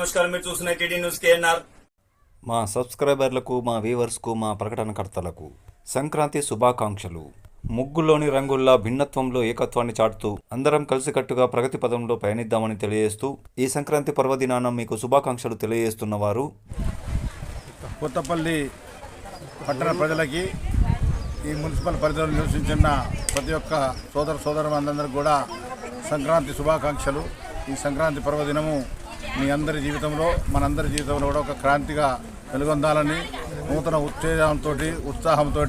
నమస్కారం. మీరు చూస్తున్న టీడీ న్యూస్ కేఎన్ఆర్. మా సబ్స్క్రైబర్లకు, మా వ్యూవర్స్కు, మా ప్రకటనకర్తలకు సంక్రాంతి శుభాకాంక్షలు. ముగ్గులోని రంగుల్లా భిన్నత్వంలో ఏకత్వాన్ని చాటుతూ అందరం కలిసికట్టుగా ప్రగతి పదంలో పయనిద్దామని తెలియజేస్తూ ఈ సంక్రాంతి పర్వదినాన మీకు శుభాకాంక్షలు తెలియజేస్తున్నవారు కొత్తపల్లి పట్టణ ప్రజలకి, ఈ మున్సిపల్ పరిధిలో నివసించిన ప్రతి ఒక్క సోదరులందరికీ కూడా సంక్రాంతి శుభాకాంక్షలు. ఈ సంక్రాంతి పర్వదినము మీ అందరి జీవితంలో, మనందరి జీవితంలో కూడా ఒక క్రాంతిగా వెలుగొందాలని నూతన ఉత్సాహంతో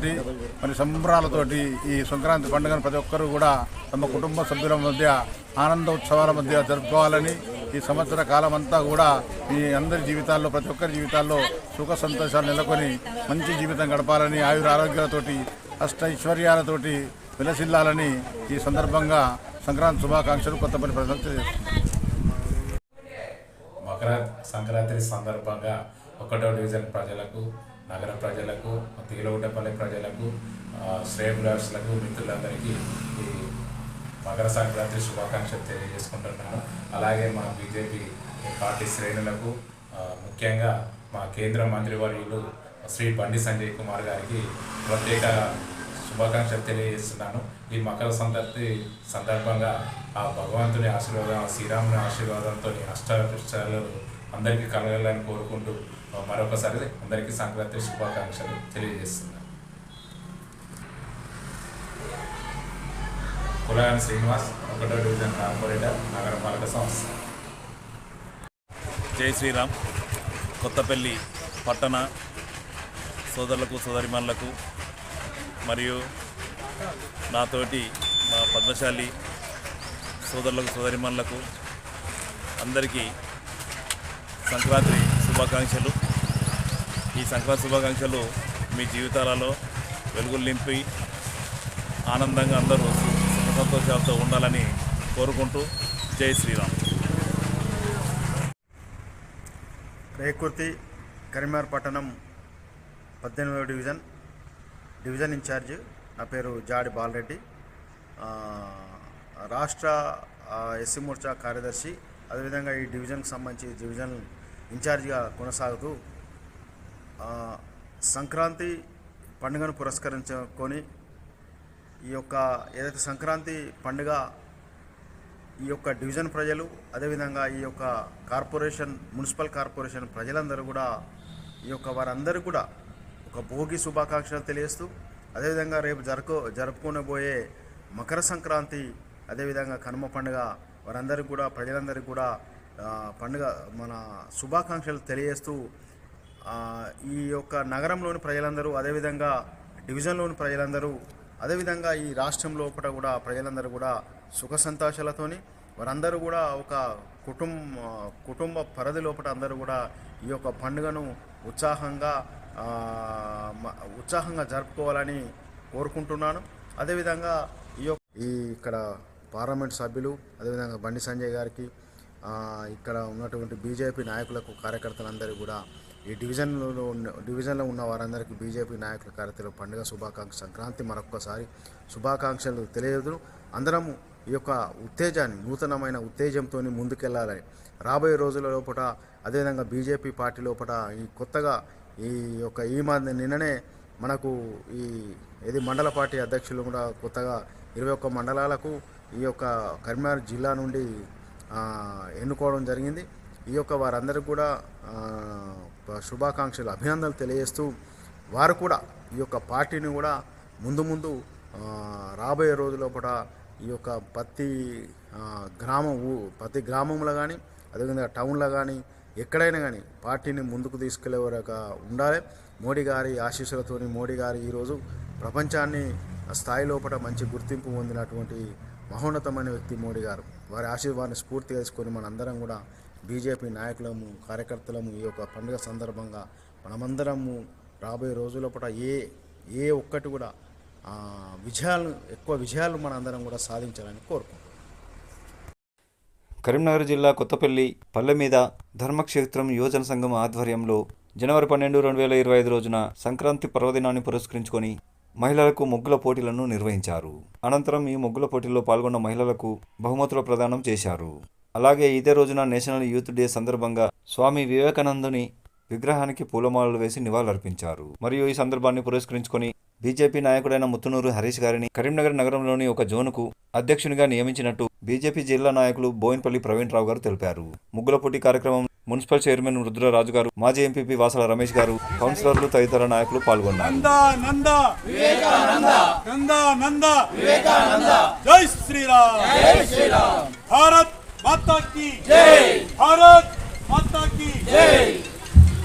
మరి సంబరాలతోటి ఈ సంక్రాంతి పండుగను ప్రతి ఒక్కరూ కూడా తమ కుటుంబ సభ్యుల మధ్య ఆనంద ఉత్సవాల మధ్య జరుపుకోవాలని, ఈ సంవత్సర కాలం అంతా కూడా మీ అందరి జీవితాల్లో, ప్రతి ఒక్కరి జీవితాల్లో సుఖ సంతోషాలు నెలకొని మంచి జీవితం గడపాలని, ఆయుర ఆరోగ్యాలతోటి అష్టైశ్వర్యాలతోటి విలసిల్లాలని ఈ సందర్భంగా సంక్రాంతి శుభాకాంక్షలు కొత్తపల్లి ప్రజలకు తెలియజేస్తున్నారు. మకర సంక్రాంతి సందర్భంగా 1వ డివిజన్ ప్రజలకు, నగర ప్రజలకు, తీలగుట్టపల్లి ప్రజలకు, శ్రేయభిలాషులకు, మిత్రులందరికీ ఈ మకర సంక్రాంతి శుభాకాంక్షలు తెలియజేసుకుంటున్నాను. అలాగే మా బీజేపీ పార్టీ శ్రేణులకు, ముఖ్యంగా మా కేంద్ర మంత్రివర్యులు శ్రీ బండి సంజయ్ కుమార్ గారికి ప్రత్యేక శుభాకాంక్షలు తెలియజేస్తున్నాను. ఈ మకర సంక్రాంతి సందర్భంగా ఆ భగవంతుని ఆశీర్వాదం, ఆ శ్రీరాముని ఆశీర్వాదంతో అష్టాలు అందరికీ కలగాలని కోరుకుంటూ మరొకసారి అందరికీ సంక్రాంతి శుభాకాంక్షలు తెలియజేస్తున్నాను. కులాయన శ్రీనివాస్, 1వ డివిజన్ కార్పొరేటర్, నగరపాలక సంస్థ. జై శ్రీరామ్. కొత్తపల్లి పట్టణ సోదరులకు, సోదరిమణులకు మరియు నాతోటి మా పద్మశాలి సోదరులకు, సోదరిమణులకు అందరికీ సంక్రాంతి శుభాకాంక్షలు. ఈ సంక్రాంతి శుభాకాంక్షలు మీ జీవితాలలో వెలుగులు నింపి ఆనందంగా అందరూ సుఖ సంతోషాలతో ఉండాలని కోరుకుంటూ జై శ్రీరామ్. రేకుర్తి కరీంనగర్ పట్టణం 18వ డివిజన్ ఇన్ఛార్జ్. నా పేరు జాడి బాలరెడ్డి. రాష్ట్ర ఎస్సీ మోర్చా కార్యదర్శి, అదేవిధంగా ఈ డివిజన్కి సంబంధించి డివిజన్ ఇన్ఛార్జిగా కొనసాగుతూ సంక్రాంతి పండుగను పురస్కరించుకొని ఈ యొక్క ఏదైతే సంక్రాంతి పండుగ ఈ యొక్క డివిజన్ ప్రజలు, అదేవిధంగా ఈ యొక్క మున్సిపల్ కార్పొరేషన్ ప్రజలందరూ కూడా ఈ యొక్క వారందరూ కూడా ఒక భోగి శుభాకాంక్షలు తెలియజేస్తూ, అదేవిధంగా రేపు జరుపుకోబోయే మకర సంక్రాంతి, అదేవిధంగా కనుమ పండుగ వారందరికీ కూడా, ప్రజలందరికీ కూడా పండుగ మన శుభాకాంక్షలు తెలియజేస్తూ ఈ యొక్క నగరంలోని ప్రజలందరూ, అదేవిధంగా డివిజన్లోని ప్రజలందరూ, అదేవిధంగా ఈ రాష్ట్రం లోపల కూడా ప్రజలందరూ కూడా సుఖ సంతోషాలతోని వారందరూ కూడా ఒక కుటుంబ పరిధి లోపల అందరూ కూడా ఈ యొక్క పండుగను ఉత్సాహంగా జరుపుకోవాలని కోరుకుంటున్నాను. అదేవిధంగా ఇక్కడ పార్లమెంట్ సభ్యులు, అదేవిధంగా బండి సంజయ్ గారికి, ఇక్కడ ఉన్నటువంటి బీజేపీ నాయకులకు, కార్యకర్తలందరూ కూడా ఈ డివిజన్లో ఉన్న వారందరికీ బీజేపీ నాయకుల కార్యకర్తలు పండుగ శుభాకాంక్ష, సంక్రాంతి మరొక్కసారి శుభాకాంక్షలు తెలియదు. అందరము ఈ యొక్క ఉత్తేజాన్ని, నూతనమైన ఉత్తేజంతో ముందుకెళ్లాలని, రాబోయే రోజుల లోపల, అదేవిధంగా బీజేపీ పార్టీ లోపల ఈ కొత్తగా నిన్ననే మనకు ఇది మండల పార్టీ అధ్యక్షులు కూడా కొత్తగా 21 మండలాలకు ఈ యొక్క కరీంనగర్ జిల్లా నుండి ఎన్నుకోవడం జరిగింది. ఈ యొక్క వారందరికీ కూడా శుభాకాంక్షలు, అభినందనలు తెలియజేస్తూ వారు కూడా ఈ యొక్క పార్టీని కూడా ముందు రాబోయే రోజులోపల ఈ యొక్క ప్రతి గ్రామంలో కానీ, అదేవిధంగా టౌన్లో కానీ, ఎక్కడైనా కానీ పార్టీని ముందుకు తీసుకెళ్లే వరకు ఉండాలి. మోడీ గారి ఆశీస్సులతోని, మోడీ గారు ఈరోజు ప్రపంచాన్ని స్థాయి లోపల మంచి గుర్తింపు పొందినటువంటి మహోన్నతమైన వ్యక్తి మోడీ గారు. వారి ఆశీర్వాదాన్ని స్ఫూర్తి చేసుకొని మనందరం కూడా బీజేపీ నాయకులము, కార్యకర్తలము ఈ యొక్క పండుగ సందర్భంగా మనమందరము రాబోయే రోజులపట ఏ ఒక్కటి కూడా ఎక్కువ విజయాలు మనందరం కూడా సాధించాలని కోరుకుంటున్నాం. కరీంనగర్ జిల్లా కొత్తపల్లి పల్లె మీద ధర్మక్షేత్రం యువజన సంఘం ఆధ్వర్యంలో జనవరి 12, 2025 రోజున సంక్రాంతి పర్వదినాన్ని పురస్కరించుకొని మహిళలకు ముగ్గుల పోటీలను నిర్వహించారు. అనంతరం ఈ ముగ్గుల పోటీల్లో పాల్గొన్న మహిళలకు బహుమతుల ప్రదానం చేశారు. అలాగే ఇదే రోజున నేషనల్ యూత్ డే సందర్భంగా స్వామి వివేకానందుని విగ్రహానికి పూలమాలలు వేసి నివాళులర్పించారు. మరియు ఈ సందర్భాన్ని పురస్కరించుకొని బీజేపీ నాయకుడైన ముత్తునూరు హరీష్ గారిని కరీంనగర్ నగరంలోని ఒక జోన్కు అధ్యక్షునిగా నియమించినట్టు బీజేపీ జిల్లా నాయకులు బోయిన్పల్లి ప్రవీణ్ రావు గారు తెలిపారు. ముగ్గుల పోటీ కార్యక్రమం మున్సిపల్ చైర్మన్ రుద్రరాజు గారు, మాజీ ఎంపీపీ వాసల రమేష్ గారు, కౌన్సిలర్లు తదితర నాయకులు పాల్గొన్నారు. జై శ్రీరామ్, జై శ్రీరామ్, భారత్ మాతా కీ జై, భారత్ మాతా కీ జై.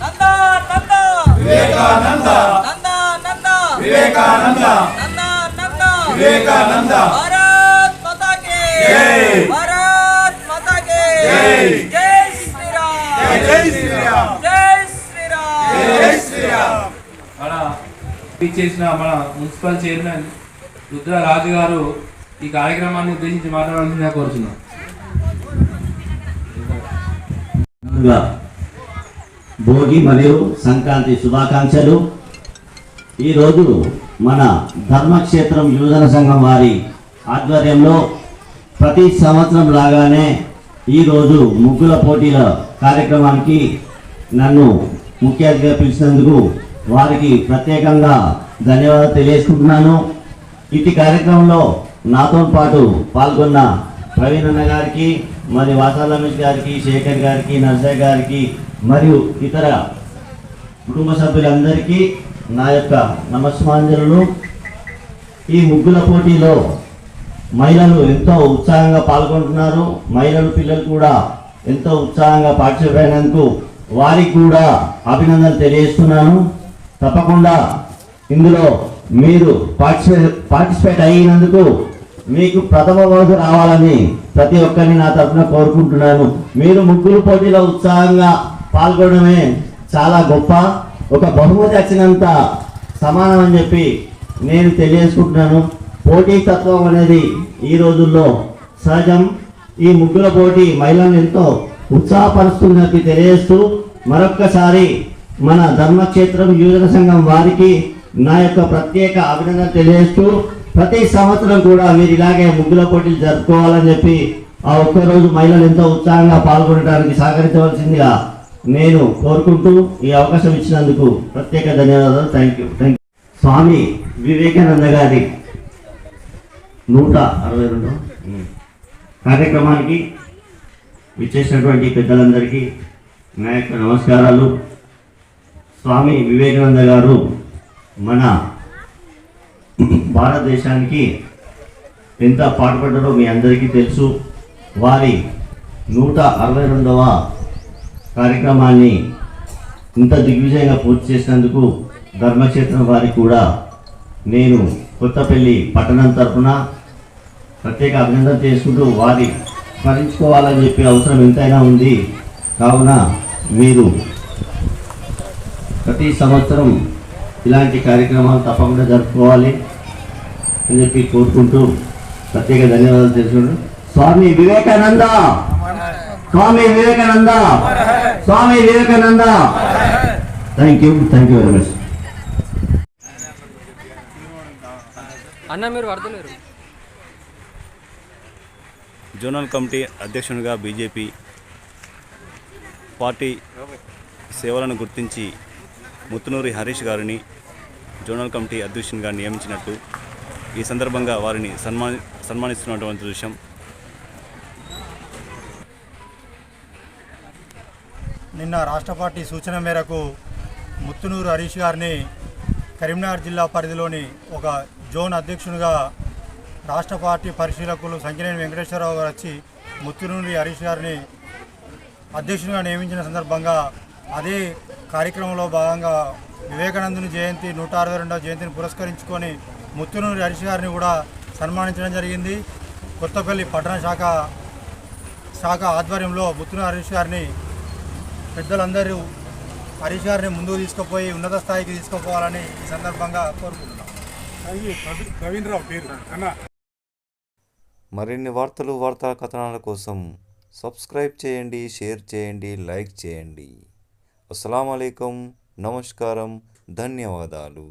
నందా నందా వివేకానంద, నందా నందా వివేకానంద, నందా నందా వివేకానంద, భారత్ మాతా కీ జై, భారత్ మాతా కీ జై. జై శ్రీరామ్, జై శ్రీరామ్, జై శ్రీరామ్, జై శ్రీరామ్. మన ఇచ్చేసిన మన మున్సిపల్ చైర్మన్ రుద్రరాజు గారు ఈ కార్యక్రమాన్ని ఉద్దేశించి మాట్లాడాల్సిందిగా కోరుతున్నాం. భోగి మరియు సంక్రాంతి శుభాకాంక్షలు. ఈరోజు మన ధర్మక్షేత్రం యువజన సంఘం వారి ఆధ్వర్యంలో ప్రతి సంవత్సరం లాగానే ఈరోజు ముగ్గుల పోటీల కార్యక్రమానికి నన్ను ముఖ్య అతిథిగా పిలిచినందుకు వారికి ప్రత్యేకంగా ధన్యవాదాలు తెలియజేసుకుంటున్నాను. ఇటు కార్యక్రమంలో నాతో పాటు పాల్గొన్న ప్రవీణ్ అన్న గారికి, మరి వాసాల రమేష్ గారికి, శేఖర్ గారికి, నర్సయ్య గారికి మరియు ఇతర కుటుంబ సభ్యులందరికీ నా యొక్క నమస్మాంజలు. ఈ ముగ్గుల పోటీలో మహిళలు ఎంతో ఉత్సాహంగా పాల్గొంటున్నారు. మహిళలు పిల్లలు కూడా ఎంతో ఉత్సాహంగా పార్టిసిపేట్ అయినందుకు వారికి కూడా అభినందనలు తెలియజేస్తున్నాను. తప్పకుండా ఇందులో మీరు పార్టిసిపేట్ అయినందుకు మీకు ప్రథమ బహుమతి రావాలని ప్రతి ఒక్కరిని నా తరఫున కోరుకుంటున్నాను. మీరు ముగ్గురు పోటీలో ఉత్సాహంగా పాల్గొనడమే చాలా గొప్ప. ఒక బహుమతి వచ్చినంత సమానం అని చెప్పి నేను తెలియజేసుకుంటున్నాను. పోటీ తత్వం అనేది ఈ రోజుల్లో సహజం. ఈ ముగ్గుల పోటీ మహిళలను ఎంతో ఉత్సాహపరుస్తుందని తెలియజేస్తూ మరొక్కసారి మన ధర్మక్షేత్రం యువజన సంఘం వారికి నా యొక్క ప్రత్యేక అభినందన తెలియజేస్తూ ప్రతి సంవత్సరం కూడా మీరు ఇలాగే ముగ్గుల పోటీలు జరుపుకోవాలని చెప్పి ఆ ఒక్కరోజు మహిళలు ఎంతో ఉత్సాహంగా పాల్గొనడానికి సహకరించవలసిందిగా నేను కోరుకుంటూ ఈ అవకాశం ఇచ్చినందుకు ప్రత్యేక ధన్యవాదాలు. Thank you. స్వామి వివేకానంద గారి 162 కార్యక్రమానికి విచ్చేసినటువంటి పెద్దలందరికీ నా యొక్క నమస్కారాలు. స్వామి వివేకానంద గారు మన భారతదేశానికి ఎంత పాటుపడ్డారో మీ అందరికీ తెలుసు. వారి 162వ కార్యక్రమాన్ని ఇంత దిగ్విజయంగా పూర్తి చేసినందుకు ధర్మక్షేత్రం వారికి కూడా నేను కొత్తపల్లి పట్టణం తరఫున ప్రత్యేక అభినందన చేసుకుంటూ వారి స్మరించుకోవాలని చెప్పే అవసరం ఎంతైనా ఉంది. కావున మీరు ప్రతి సంవత్సరం ఇలాంటి కార్యక్రమాలు తప్పకుండా జరుపుకోవాలి అని చెప్పి కోరుకుంటూ ప్రత్యేక ధన్యవాదాలు తెలుసుకుంటూ Swami Vivekananda, Swami Vivekananda, Swami Vivekananda. Thank you very much. అన్న మీరు పడతలేరు. జోనల్ కమిటీ అధ్యక్షునిగా బీజేపీ పార్టీ సేవలను గుర్తించి ముత్తునూరి హరీష్ గారిని జోనల్ కమిటీ అధ్యక్షునిగా నియమించినట్టు ఈ సందర్భంగా వారిని సన్మానిస్తున్నటువంటి దృశ్యం. నిన్న రాష్ట్ర పార్టీ సూచన మేరకు ముత్తునూరు హరీష్ గారిని కరీంనగర్ జిల్లా పరిధిలోని ఒక జోన్ అధ్యక్షునిగా రాష్ట్ర పార్టీ పరిశీలకులు సంకినేని వెంకటేశ్వరరావు గారు వచ్చి ముత్తునూరి హరీష్ గారిని అధ్యక్షునిగా నియమించిన సందర్భంగా అదే కార్యక్రమంలో భాగంగా వివేకానందుని జయంతి 162వ జయంతిని పురస్కరించుకొని ముత్తునూరి హరీష్ గారిని కూడా సన్మానించడం జరిగింది. కొత్తపల్లి పట్టణ శాఖ ఆధ్వర్యంలో ముత్తునూరి హరీష్ గారిని పెద్దలందరూ హరీష్ గారిని ముందుకు తీసుకుపోయి ఉన్నత స్థాయికి తీసుకుపోవాలని ఈ సందర్భంగా కోరుకుంటున్నాం. ప్రవీణ్ రావు పేరు అన్న. మరిన్ని వార్తా కథనాల కోసం సబ్స్క్రైబ్ చేయండి, షేర్ చేయండి, లైక్ చేయండి. అస్సలాము అలైకుం, నమస్కారం, ధన్యవాదాలు.